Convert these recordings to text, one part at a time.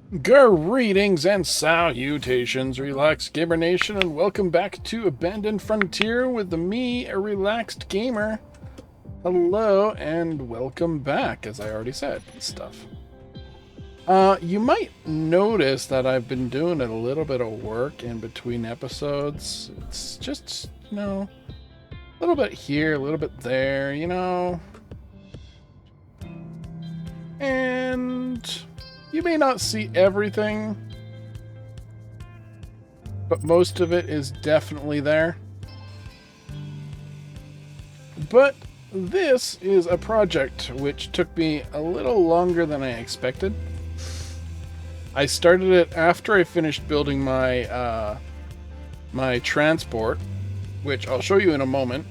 Greetings and salutations, Relaxed Gamer Nation, and welcome back to Abandoned Frontier with me, a relaxed gamer. Hello, and welcome back, as I already said, and stuff. You might notice that I've been doing a little bit of work in between episodes. It's just, a little bit here, a little bit there, And you may not see everything, but most of it is definitely there. But this is a project which took me a little longer than I expected. I started it after I finished building my my transport, which I'll show you in a moment.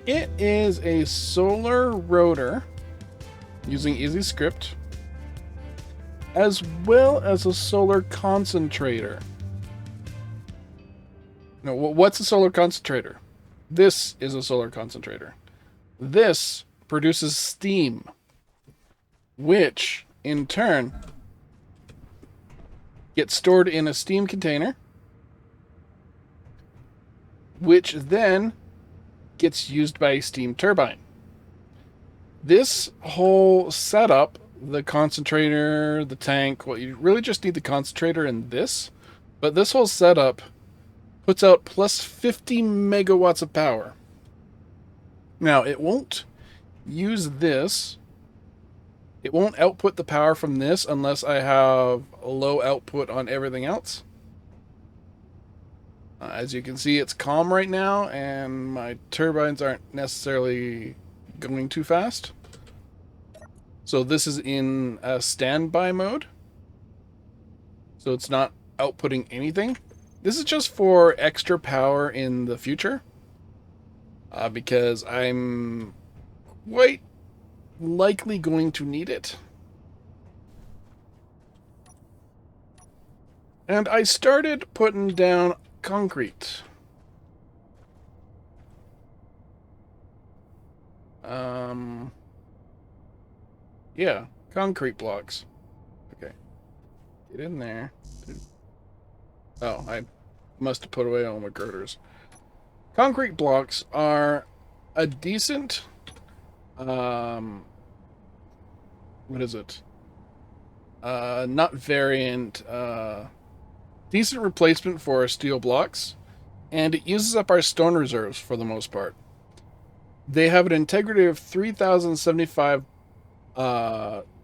It is a solar rotor using Easy Script, as well as a solar concentrator. Now, what's a solar concentrator? This is a solar concentrator. This produces steam, which in turn gets stored in a steam container, which then gets used by a steam turbine. This whole setup, the concentrator, the tank, well, you really just need the concentrator and this, but this whole setup puts out plus 50 megawatts of power. Now, it won't use this. It won't output the power from this unless I have a low output on everything else. As you can see, it's calm right now, and my turbines aren't necessarily going too fast. So this is in a standby mode. So it's not outputting anything. This is just for extra power in the future. Because I'm quite likely going to need it. And I started putting down concrete. Yeah, concrete blocks. Okay. Get in there. Oh, I must have put away all my girders. Concrete blocks are a decent, what is it? Not variant, decent replacement for our steel blocks, and it uses up our stone reserves for the most part. They have an integrity of 3,075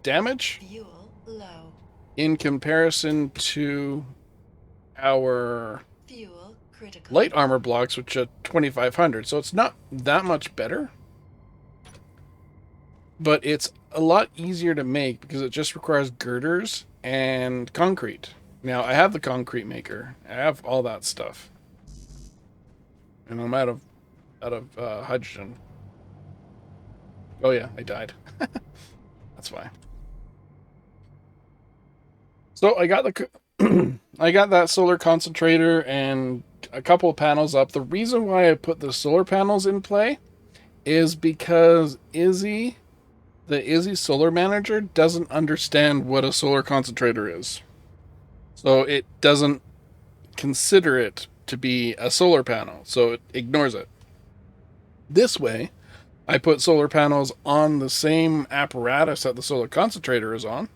damage Fuel low. in comparison to our Fuel critical. light armor blocks, which are 2,500. So it's not that much better, but it's a lot easier to make because it just requires girders and concrete. Now, I have the concrete maker. I have all that stuff. And I'm out of hydrogen. Oh yeah, I died. That's why. So I got the I got that solar concentrator and a couple of panels up. The reason why I put the solar panels in play is because the Izzy Solar Manager doesn't understand what a solar concentrator is. So it doesn't consider it to be a solar panel, so it ignores it. This way, I put solar panels on the same apparatus that the solar concentrator is on.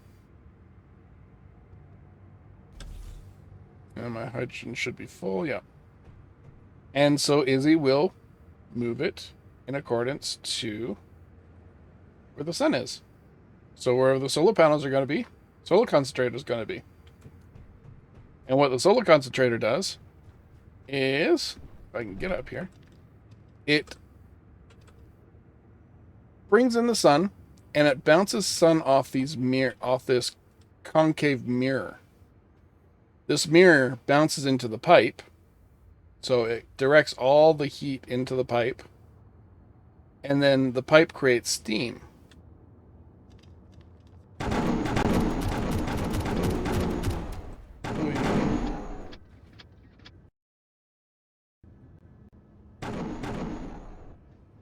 And my hydrogen should be full, yeah. And so Izzy will move it in accordance to where the sun is. So wherever the solar panels are going to be, solar concentrator is going to be. And what the solar concentrator does is, if I can get up here, it brings in the sun, and it bounces sun off this concave mirror. This mirror bounces into the pipe, so it directs all the heat into the pipe, and then the pipe creates steam.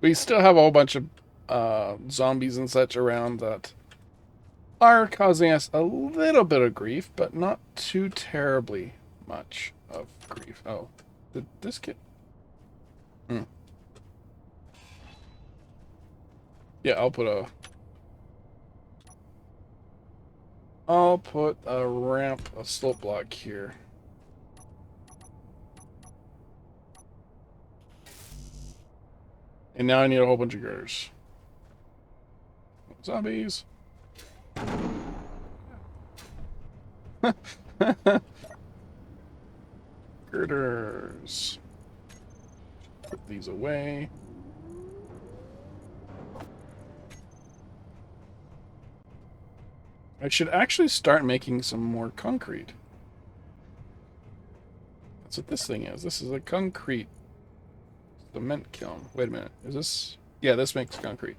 We still have a whole bunch of zombies and such around that are causing us a little bit of grief, but not too terribly much of grief. Oh, did this get... Yeah, I'll put a ramp, a slope block here. And now I need a whole bunch of girders. Zombies. Girders. Put these away. I should actually start making some more concrete. That's what this thing is. This is a concrete cement kiln. Wait a minute. Is this... Yeah, this makes concrete.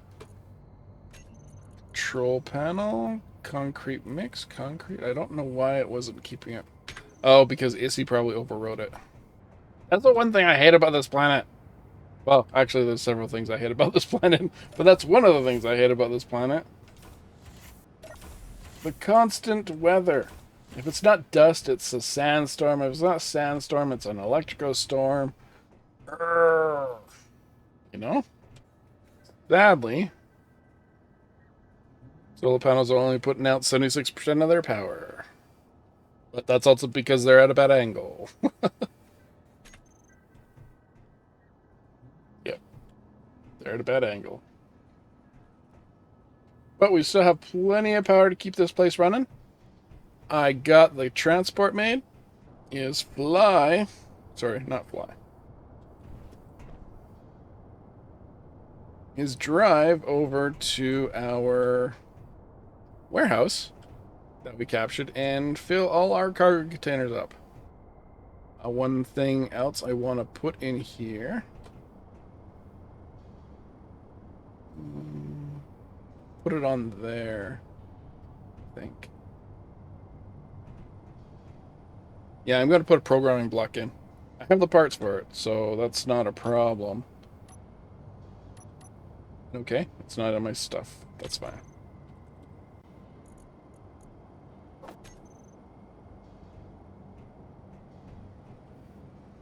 Control panel. Concrete mix. Concrete. I don't know why it wasn't keeping it. Oh, because Issy probably overrode it. That's the one thing I hate about this planet. Well, actually, there's several things I hate about this planet, but that's one of the things I hate about this planet. The constant weather. If it's not dust, it's a sandstorm. If it's not a sandstorm, it's an electrical storm. You know? Sadly, solar panels are only putting out 76% of their power. But that's also because they're at a bad angle. Yep. They're at a bad angle. But we still have plenty of power to keep this place running. I got the transport made. Is fly. Sorry, not fly. Is drive over to our warehouse that we captured and fill all our cargo containers up. One thing else I want to put in here. Put it on there, I think. Yeah, I'm going to put a programming block in. I have the parts for it, so that's not a problem. Okay, it's not on my stuff. That's fine.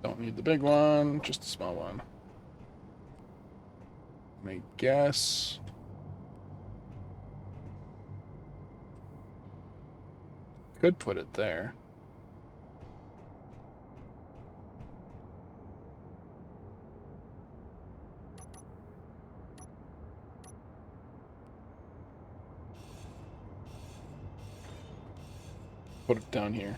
Don't need the big one, just the small one. I guess... Could put it there. Put it down here.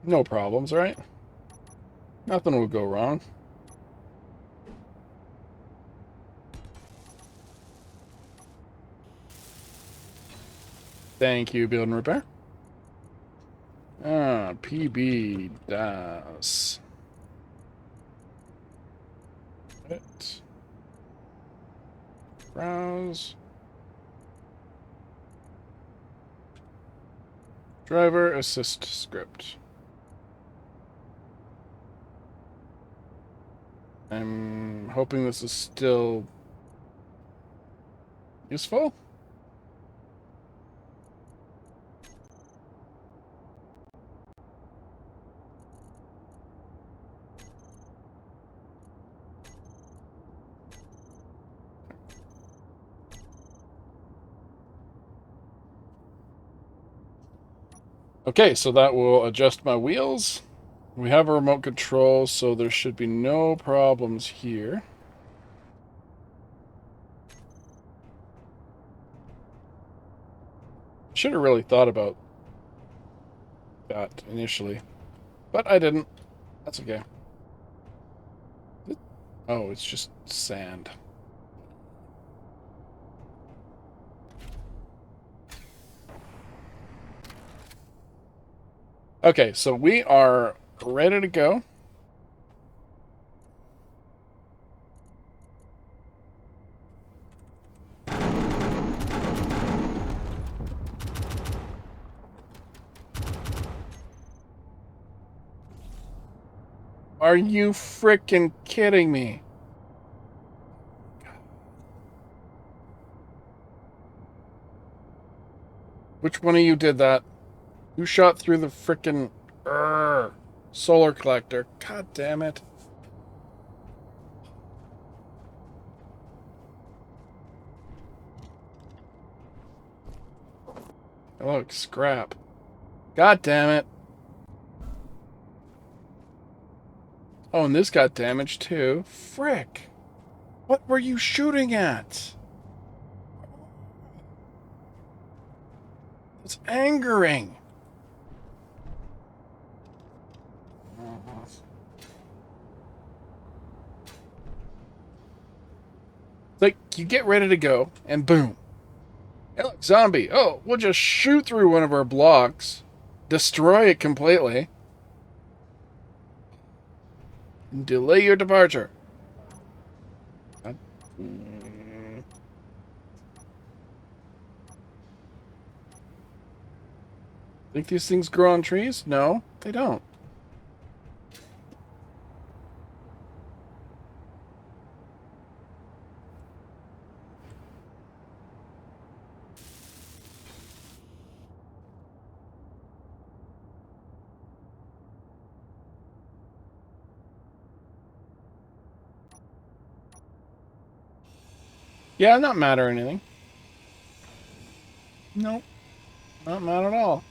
No problems, right? Nothing will go wrong. Thank you, build and repair. PB does. It. Browse. Driver assist script. I'm hoping this is still useful. Okay, so that will adjust my wheels. We have a remote control, so there should be no problems here. Should have really thought about that initially, but I didn't. That's okay. Oh, it's just sand. Okay, so we are ready to go. Are you freaking kidding me? Which one of you did that? Who shot through the frickin' solar collector? God damn it. Look, scrap. God damn it. Oh, and this got damaged too. Frick. What were you shooting at? It's angering. It's like you get ready to go, and boom. Hey, look, zombie. Oh, we'll just shoot through one of our blocks, destroy it completely, and delay your departure. Think these things grow on trees? No, they don't. Yeah, not mad or anything. Nope, not mad at all.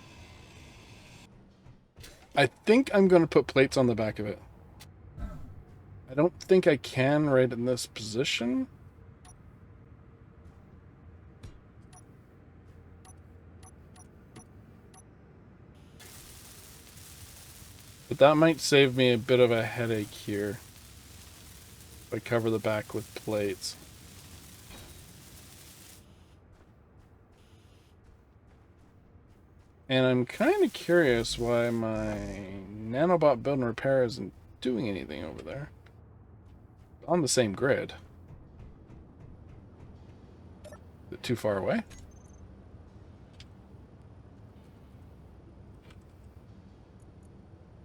I think I'm going to put plates on the back of it. I don't think I can right in this position. But that might save me a bit of a headache here. If I cover the back with plates. And I'm kind of curious why my nanobot build and repair isn't doing anything over there. On the same grid. Is it too far away?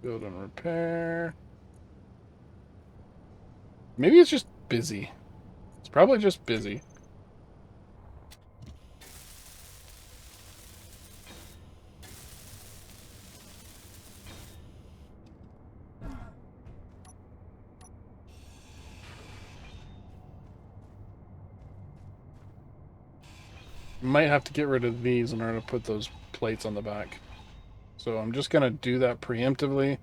Build and repair. Maybe it's just busy. It's probably just busy. Might have to get rid of these in order to put those plates on the back. So I'm just going to do that preemptively.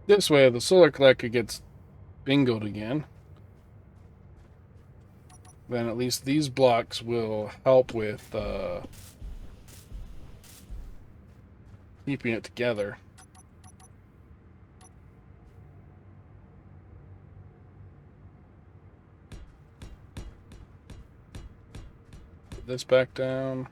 This way, the solar collector gets bingoed again. Then at least these blocks will help with keeping it together. Put this back down.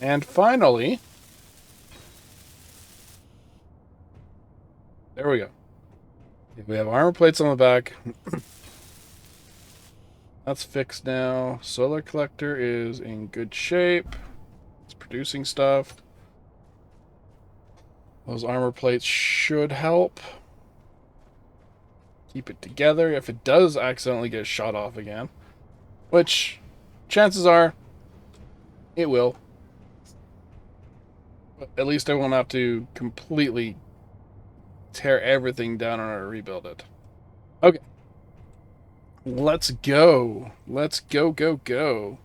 And finally, there we go. We have armor plates on the back. That's fixed now. Solar collector is in good shape. It's producing stuff. Those armor plates should help keep it together if it does accidentally get shot off again. Which, chances are, it will. But at least I won't have to completely tear everything down in order to rebuild it. Okay. Let's go. Let's go, go, go.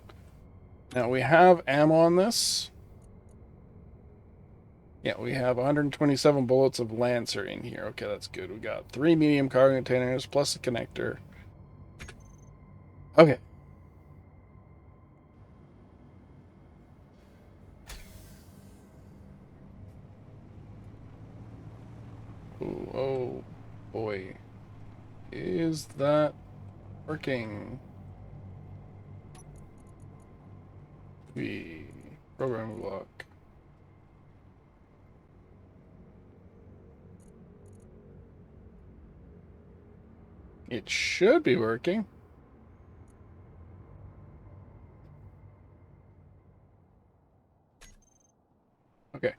Now we have ammo on this. Yeah, we have 127 bullets of Lancer in here. Okay, that's good. We got 3 medium cargo containers plus a connector. Okay. Ooh, oh boy. Is that working? We program block. It should be working. Okay.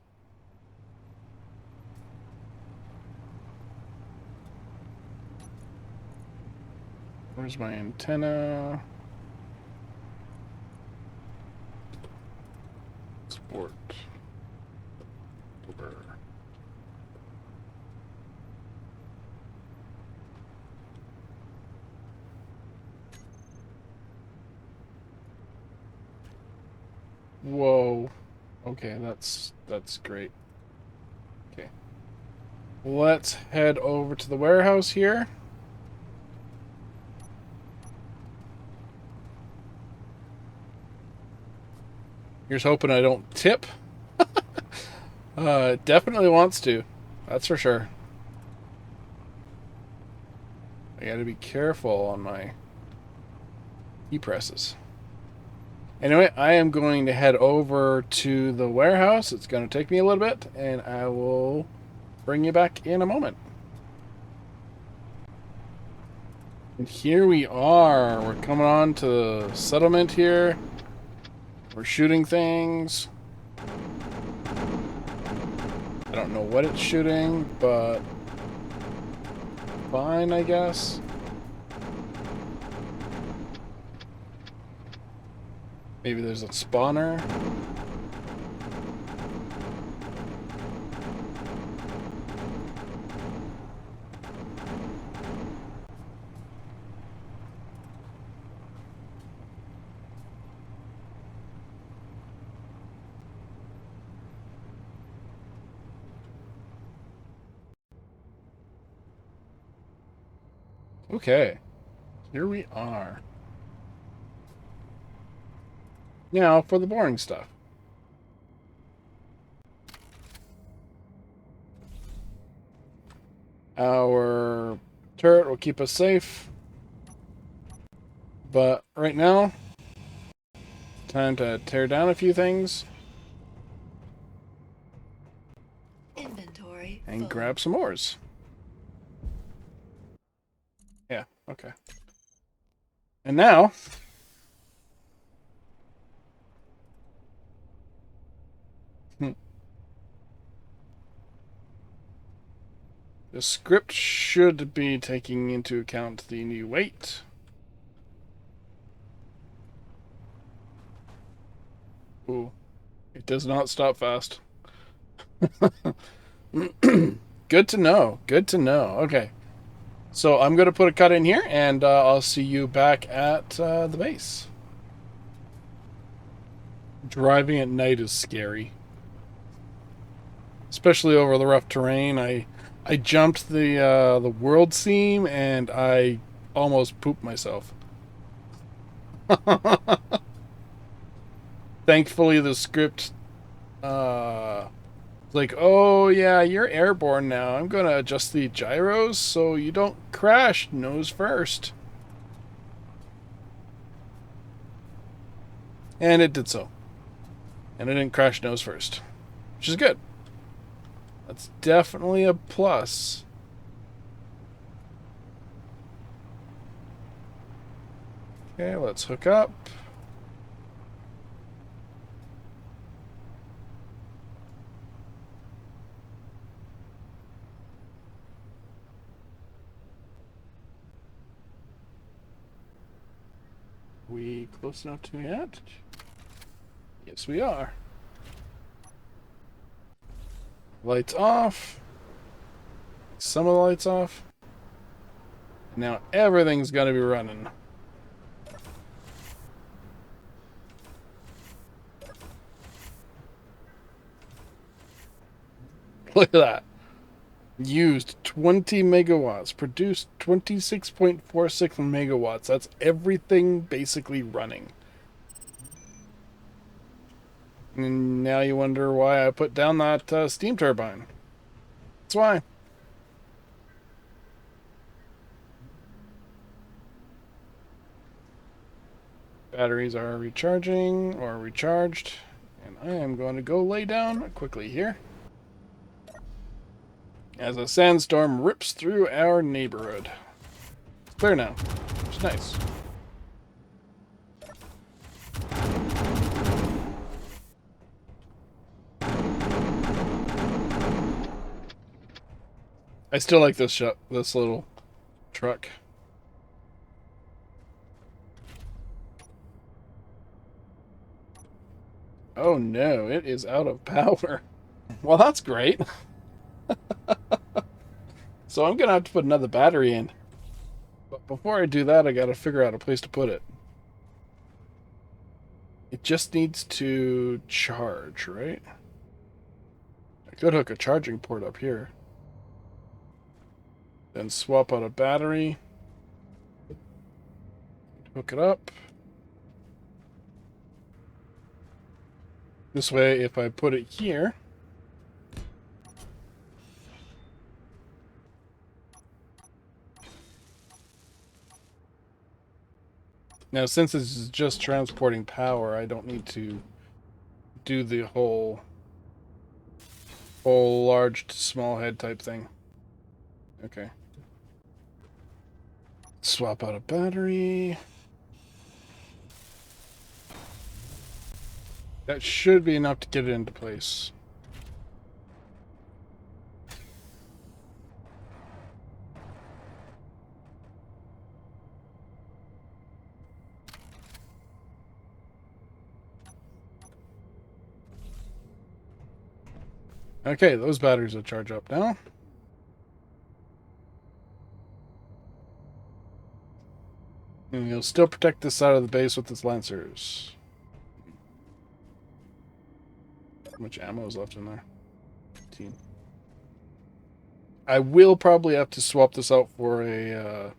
Where's my antenna? Sport. Over. Whoa. Okay, that's great. Okay. Let's head over to the warehouse here. Here's hoping I don't tip. It definitely wants to. That's for sure. I gotta be careful on my key presses. Anyway, I am going to head over to the warehouse. It's going to take me a little bit, and I will bring you back in a moment. And here we are. We're coming on to settlement here. We're shooting things. I don't know what it's shooting, but fine, I guess. Maybe there's a spawner. Okay, here we are. Now for the boring stuff. Our turret will keep us safe. But right now, time to tear down a few things. Inventory And full. grab some ores. Yeah, okay. And now, the script should be taking into account the new weight. Ooh, it does not stop fast. Good to know. Good to know. Okay. So I'm going to put a cut in here, and I'll see you back at the base. Driving at night is scary. Especially over the rough terrain. I jumped the world seam, and I almost pooped myself. Thankfully, the script like, oh yeah, you're airborne now. I'm gonna adjust the gyros so you don't crash nose first. And it did so. And I didn't crash nose first, which is good. That's definitely a plus. Okay, let's hook up. We close enough to yet? Yes, we are. Lights off. Some of the lights off. Now everything's got to be running. Look at that. Used 20 megawatts. Produced 26.46 megawatts. That's everything basically running. And now you wonder why I put down that steam turbine. That's why. Batteries are recharging or recharged. And I am going to go lay down quickly here as a sandstorm rips through our neighborhood. It's clear now, which is nice. I still like this this little truck. Oh no, it is out of power. Well, that's great. So I'm gonna have to put another battery in. But before I do that, I gotta figure out a place to put it. It just needs to charge, right? I could hook a charging port up here. Then swap out a battery. Hook it up. This way, if I put it here, now since this is just transporting power, I don't need to do the whole large to small head type thing. Okay. Swap out a battery. That should be enough to get it into place. Okay, those batteries will charge up now. And you'll still protect this side of the base with its lancers. How much ammo is left in there? 15. I will probably have to swap this out for a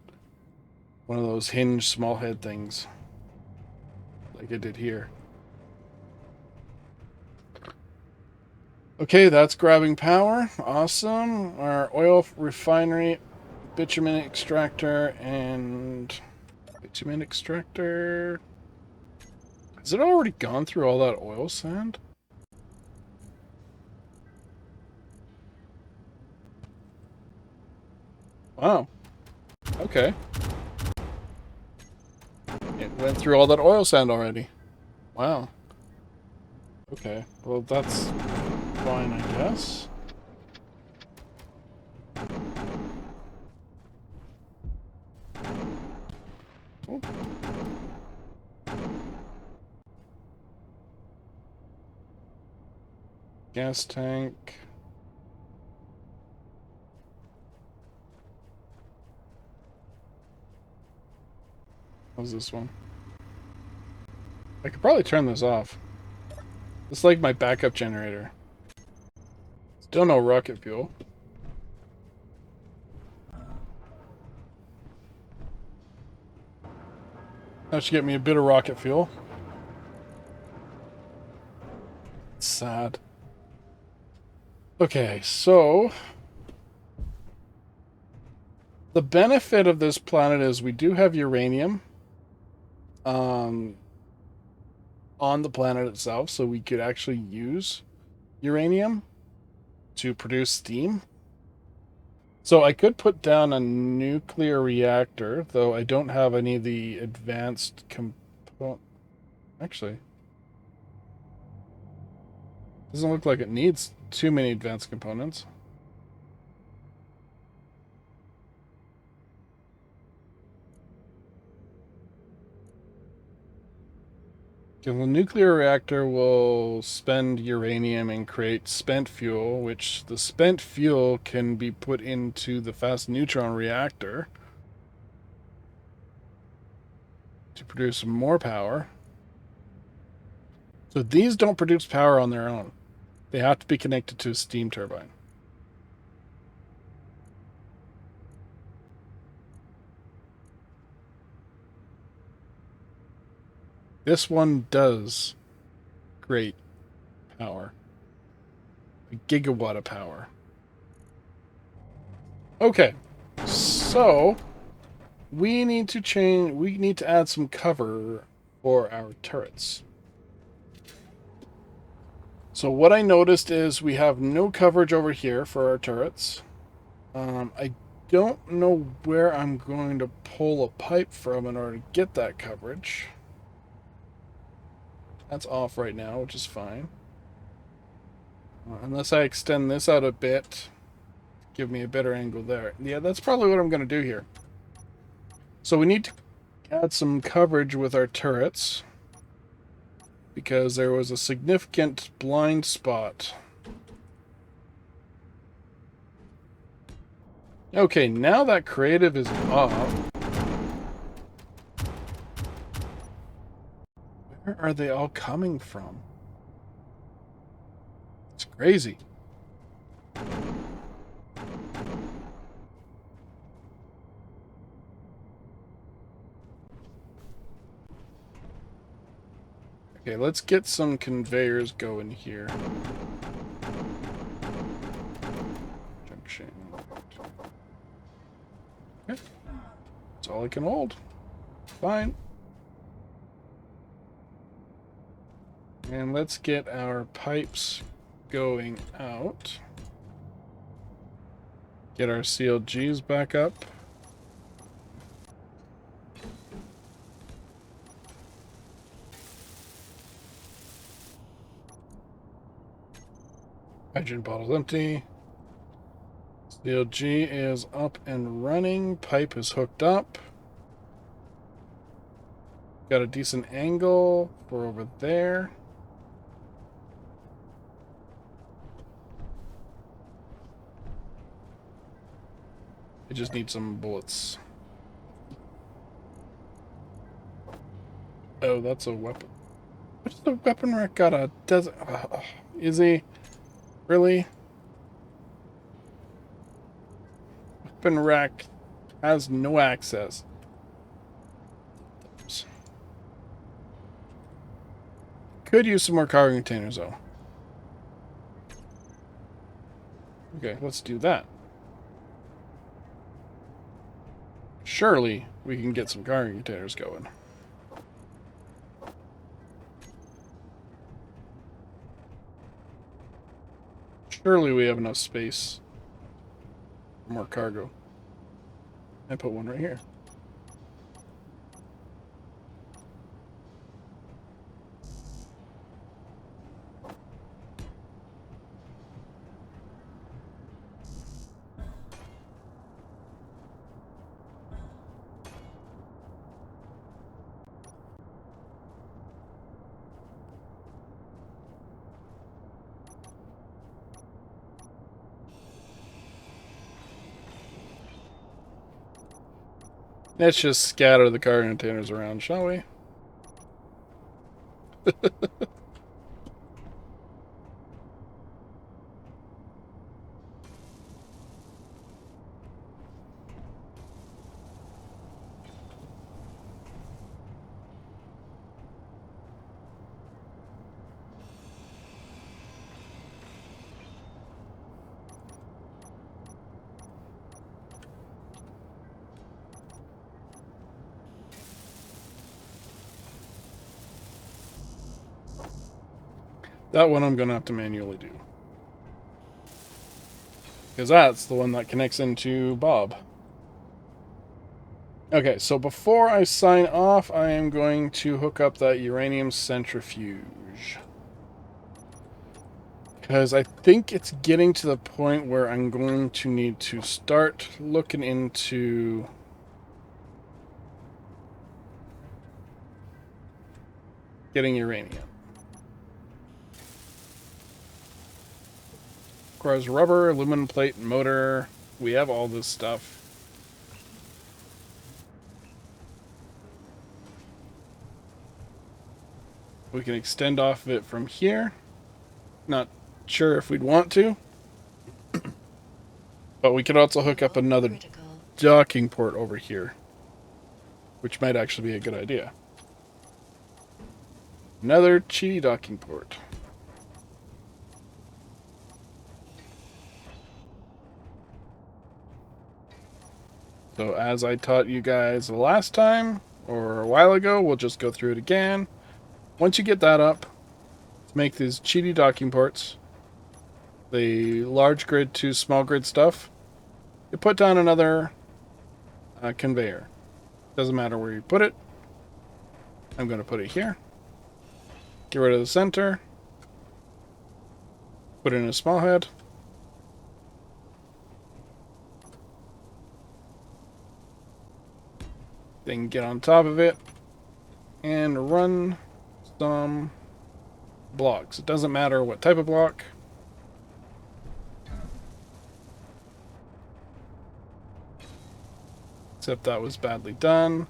one of those hinge small head things, like I did here. Okay, that's grabbing power. Awesome. Our oil refinery, bitumen extractor, and bitumen extractor. Has it already gone through all that oil sand? Wow. Okay. It went through all that oil sand already. Wow. Okay. Well, that's fine, I guess. Oh. Gas tank. How's this one? I could probably turn this off. It's like my backup generator. Still no rocket fuel. That should get me a bit of rocket fuel. It's sad. Okay, so the benefit of this planet is we do have uranium on the planet itself, so we could actually use uranium to produce steam. So I could put down a nuclear reactor, though I don't have any of the advanced component. Actually, doesn't look like it needs too many advanced components. The nuclear reactor will spend uranium and create spent fuel, which the spent fuel can be put into the fast neutron reactor to produce more power. So these don't produce power on their own. They have to be connected to a steam turbine. This one does create power. A gigawatt of power. Okay. So we need to add some cover for our turrets. So what I noticed is we have no coverage over here for our turrets. I don't know where I'm going to pull a pipe from in order to get that coverage. That's off right now, which is fine. Unless I extend this out a bit, give me a better angle there. Yeah, that's probably what I'm going to do here. So we need to add some coverage with our turrets, because there was a significant blind spot. Okay, now that creative is off. Where are they all coming from? It's crazy. Okay, let's get some conveyors going here. Junction. Okay. That's all I can hold. Fine. And let's get our pipes going out. Get our CLGs back up. Hydrogen bottle's empty. CLG is up and running. Pipe is hooked up. Got a decent angle for over there. I just need some bullets. Oh, that's a weapon. What's the weapon rack got a desert? Is he? Really? Weapon rack has no access. Oops. Could use some more cargo containers, though. Okay, let's do that. Surely we can get some cargo containers going. Surely we have enough space for more cargo. And put one right here. Let's just scatter the cargo containers around, shall we? That one I'm going to have to manually do. Because that's the one that connects into Bob. Okay, so before I sign off, I am going to hook up that Uranium Centrifuge. Because I think it's getting to the point where I'm going to need to start looking into getting uranium. Requires rubber, aluminum plate, motor. We have all this stuff. We can extend off of it from here. Not sure if we'd want to. But we could also hook up another docking port over here, which might actually be a good idea. Another cheaty docking port. So as I taught you guys the last time, or a while ago. We'll just go through it again. Once you get that up, make these cheaty docking ports. The large grid to small grid stuff. You put down another conveyor. Doesn't matter where you put it. I'm going to put it here. Get rid of the center. Put it in a small head. Then get on top of it and run some blocks. It doesn't matter what type of block. Except that was badly done.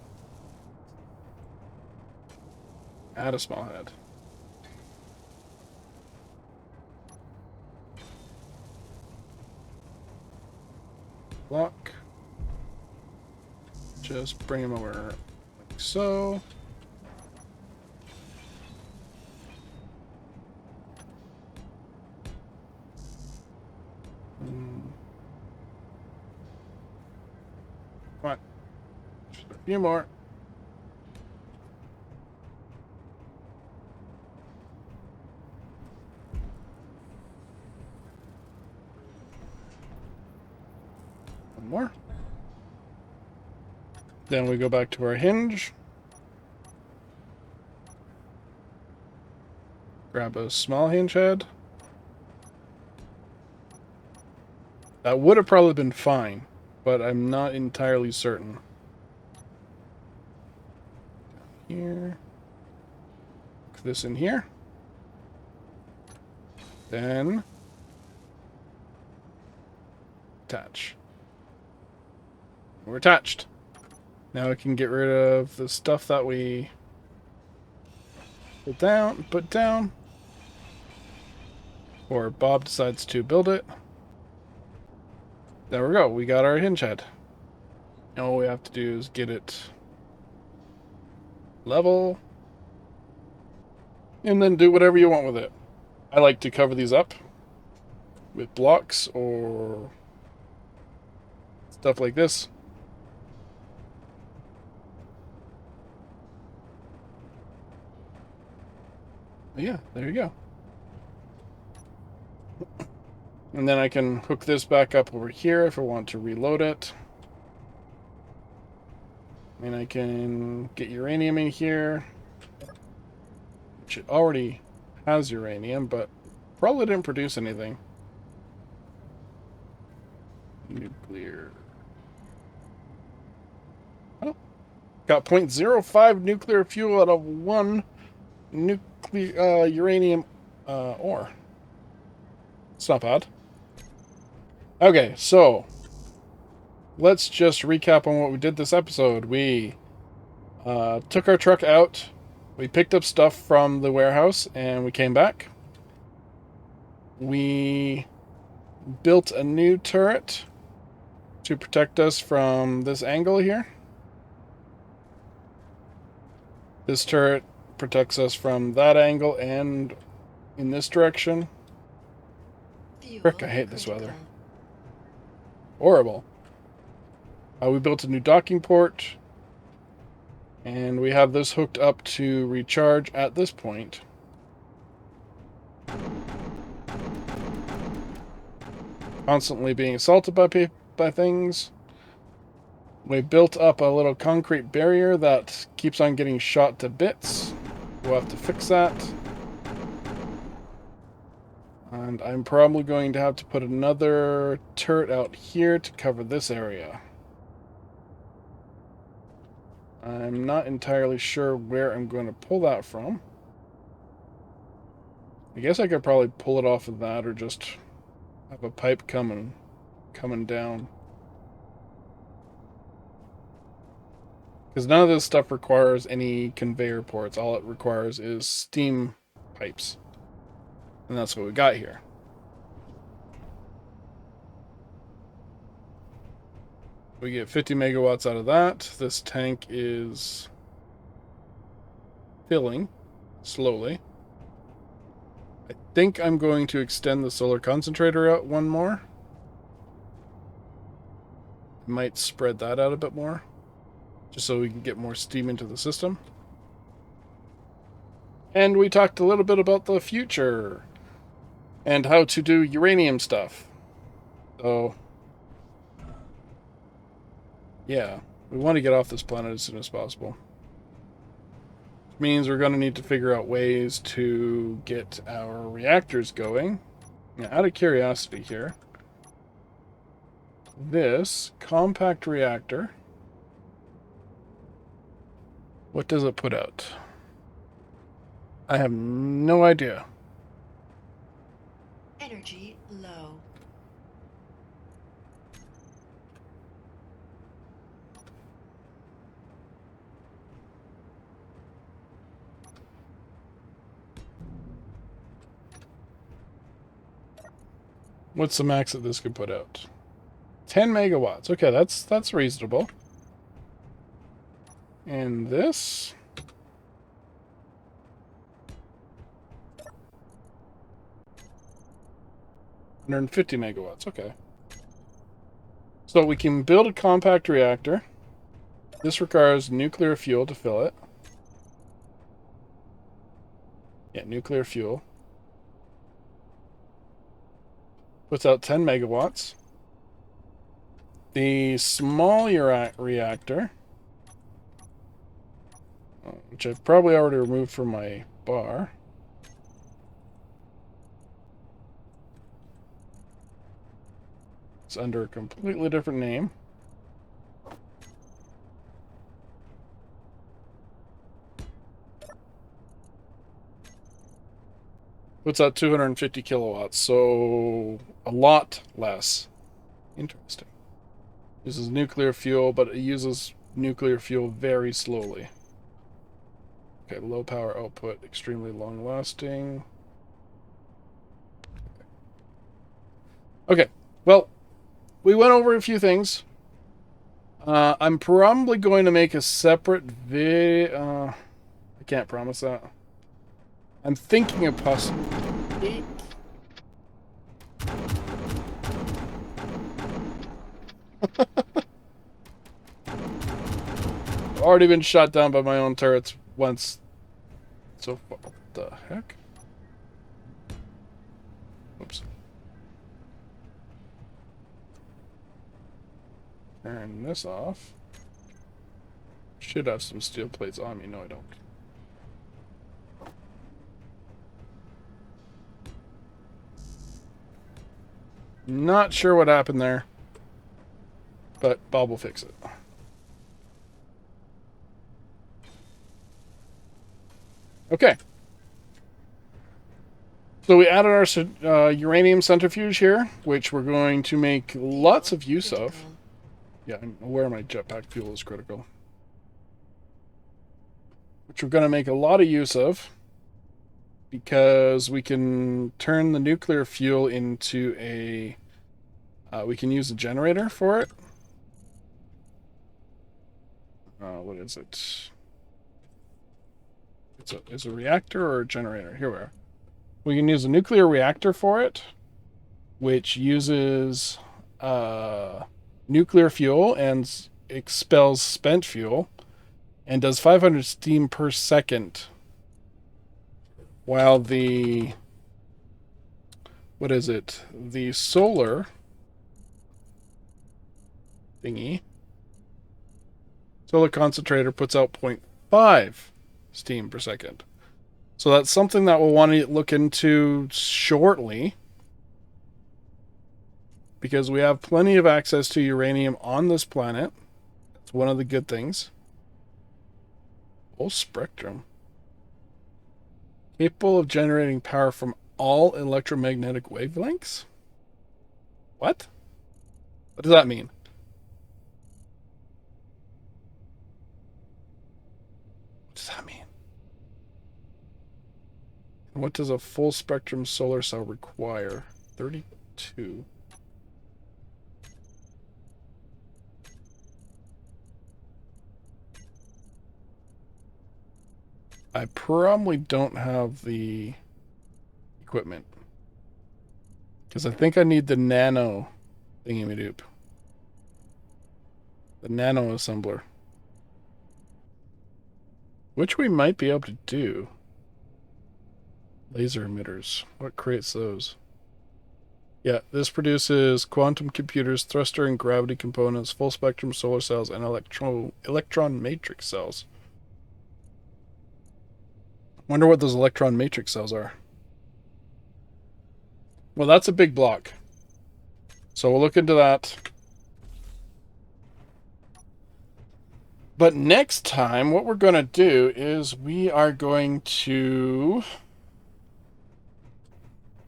Add a small head. Block. Just bring him over like so. Come on. Just a few more. One more. Then we go back to our hinge. Grab a small hinge head. That would have probably been fine, but I'm not entirely certain. Here. Put this in here. Then attach. We're attached. Now I can get rid of the stuff that we put down. Or Bob decides to build it. There we go. We got our hinge head. And all we have to do is get it level. And then do whatever you want with it. I like to cover these up with blocks or stuff like this. Yeah, there you go. And then I can hook this back up over here if I want to reload it. And I can get uranium in here, which it already has uranium, but probably didn't produce anything. Nuclear. Oh, got 0.05 nuclear fuel out of 1 nuclear uranium ore. It's not bad. Okay, so let's just recap on what we did this episode. We took our truck out, we picked up stuff from the warehouse, and we came back. We built a new turret to protect us from this angle here. This turret protects us from that angle and in this direction. Frick, I hate this weather. Horrible. We built a new docking port. And we have this hooked up to recharge at this point. Constantly being assaulted by things. We built up a little concrete barrier that keeps on getting shot to bits. We'll have to fix that. And I'm probably going to have to put another turret out here to cover this area. I'm not entirely sure where I'm going to pull that from. I guess I could probably pull it off of that or just have a pipe coming down. Because none of this stuff requires any conveyor ports. All it requires is steam pipes. And that's what we got here. We get 50 megawatts out of that. This tank is filling slowly. I think I'm going to extend the solar concentrator out one more. Might spread that out a bit more. just so we can get more steam into the system. And we talked a little bit about the future and how to do uranium stuff. So, yeah, we want to get off this planet as soon as possible. Which means we're going to need to figure out ways to get our reactors going. Now, out of curiosity here, this compact reactor, what does it put out? I have no idea. Energy low. What's the max that this could put out? 10 megawatts. Okay, that's reasonable. And this? $150 megawatts. Okay. So we can build a compact reactor. This requires nuclear fuel to fill it. Yeah, nuclear fuel. Puts out 10 megawatts. The small reactor, which I've probably already removed from my bar. It's under a completely different name. Puts out 250 kilowatts, so a lot less. Interesting. Uses nuclear fuel, but it uses nuclear fuel very slowly. Okay, low power output, extremely long lasting. Okay, well, we went over a few things. I'm probably going to make a separate I can't promise that. I'm thinking of possibly. Already been shot down by my own turrets once. So what the heck? Oops. Turn this off. Should have some steel plates on me. No, I don't. Not sure what happened there, but Bob will fix it. Okay. So we added our uranium centrifuge here, which we're going to make lots of use of. Yeah, I'm aware my jetpack fuel is critical. Which we're going to make a lot of use of, because we can turn the nuclear fuel into a... we can use a generator for it. What is it? It's a reactor or a generator? Here we are. We can use a nuclear reactor for it, which uses nuclear fuel and expels spent fuel and does 500 steam per second, while the... what is it? The solar thingy, solar concentrator, puts out 0.5 steam per second. So that's something that we'll want to look into shortly, because we have plenty of access to uranium on this planet. It's one of the good things. Full spectrum. Capable of generating power from all electromagnetic wavelengths? What? What does that mean? What does that mean? And what does a full spectrum solar cell require? 32. I probably don't have the equipment, because I think I need the nano thingy-madoop. The nano assembler. which we might be able to do. Laser emitters. What creates those? Yeah, this produces quantum computers, thruster and gravity components, full spectrum solar cells, and electron matrix cells. Wonder what those electron matrix cells are. Well, that's a big block. So we'll look into that. But next time, what we're going to do is we are going to...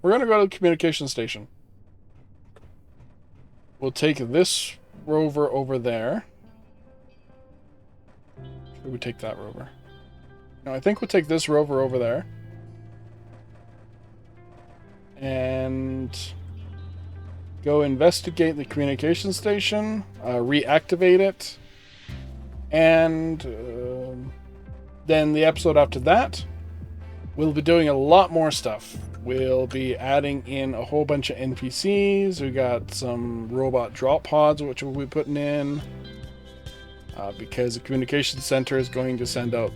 We're going to go to the communication station. We'll take this rover over there. Should we take that rover? No, I think we'll take this rover over there. And go investigate the communication station, reactivate it, and then the episode after that, we'll be doing a lot more stuff. We'll be adding in a whole bunch of NPCs. We got some robot drop pods, which we'll be putting in, because the communication center is going to send out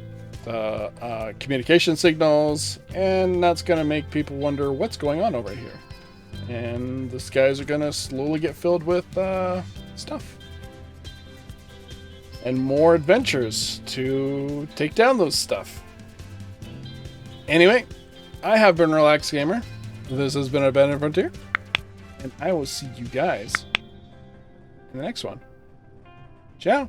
communication signals, and that's going to make people wonder what's going on over here. And the skies are going to slowly get filled with stuff. And more adventures to take down those stuff. Anyway, I have been Relax Gamer. This has been Abandoned Frontier. And I will see you guys in the next one. Ciao.